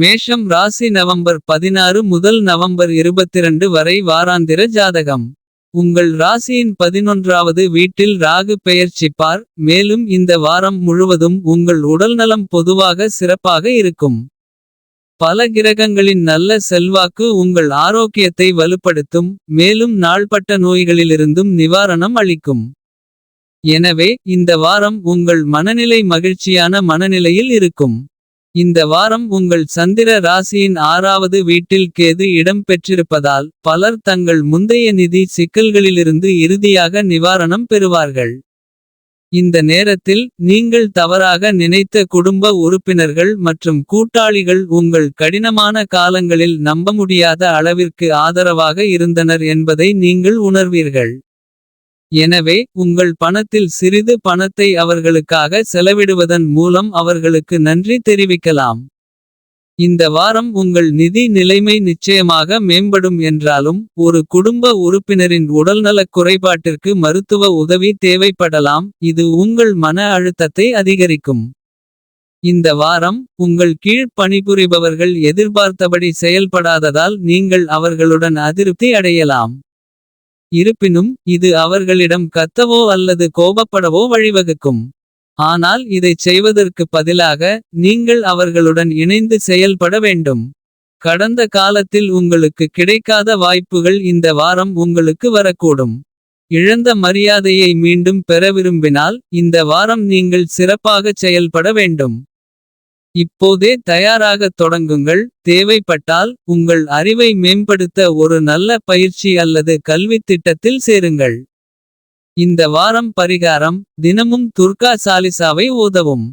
மேஷம் ராசி நவம்பர் 16 முதல் நவம்பர் 22 வரை வாராந்திர ஜாதகம். உங்கள் ராசியின் 11வது வீட்டில் ராகு பெயர்ச்சிப்பார். மேலும் இந்த வாரம் முழுவதும் உங்கள் உடல்நலம் பொதுவாக சிறப்பாக இருக்கும். பல கிரகங்களின் நல்ல செல்வாக்கு உங்கள் ஆரோக்கியத்தை வலுப்படுத்தும். மேலும் நாள்பட்ட நோய்களிலிருந்தும் நிவாரணம் அளிக்கும். எனவே இந்த வாரம் உங்கள் மனநிலை மகிழ்ச்சியான மனநிலையில் இருக்கும். இந்த வாரம் உங்கள் சந்திர ராசியின் 6வது வீட்டில் கேது இடம் பெற்றிருப்பதால். பலர் தங்கள் முந்தைய நிதி சிக்கல்களிலிருந்து இறுதியாக நிவாரணம் பெறுவார்கள். இந்த நேரத்தில் நீங்கள் தவறாக நினைத்த குடும்ப உறுப்பினர்கள் மற்றும் கூட்டாளிகள் உங்கள் கடினமான காலங்களில் நம்ப முடியாத அளவிற்கு ஆதரவாக இருந்தனர் என்பதை நீங்கள் உணர்வீர்கள். எனவே உங்கள் பணத்தில் சிறிது பணத்தை அவர்களுக்காக செலவிடுவதன் மூலம் அவர்களுக்கு நன்றி தெரிவிக்கலாம். இந்த வாரம் உங்கள் நிதி நிலைமை நிச்சயமாக மேம்படும் என்றாலும். ஒரு குடும்ப உறுப்பினரின் உடல்நலக் குறைபாட்டிற்கு மருத்துவ உதவி தேவைப்படலாம். இது உங்கள் மன அழுத்தத்தை அதிகரிக்கும். இந்த வாரம் உங்கள் கீழ் பணிபுரிபவர்கள் எதிர்பார்த்தபடி செயல்படாததால் நீங்கள் அவர்களுடன் அதிருப்தி அடையலாம். இருப்பினும் இது அவர்களிடம் கத்தவோ அல்லது கோபப்படவோ வழிவகுக்கும். ஆனால் இதைச் செய்வதற்கு பதிலாக நீங்கள் அவர்களுடன் இணைந்து செயல்பட வேண்டும். கடந்த காலத்தில் உங்களுக்கு கிடைக்காத வாய்ப்புகள் இந்த வாரம் உங்களுக்கு வரக்கூடும். இழந்த மரியாதையை மீண்டும் பெற விரும்பினால் இந்த வாரம் நீங்கள் சிறப்பாகச் செயல்பட வேண்டும். இப்போதே தயாராகத் தொடங்குங்கள். தேவைப்பட்டால் உங்கள் அறிவை மேம்படுத்த ஒரு நல்ல பயிற்சி அல்லது கல்வித் திட்டத்தில் சேருங்கள். இந்த வாரம் பரிகாரம்: தினமும் துர்கா சாலிசாவை ஓதவும்.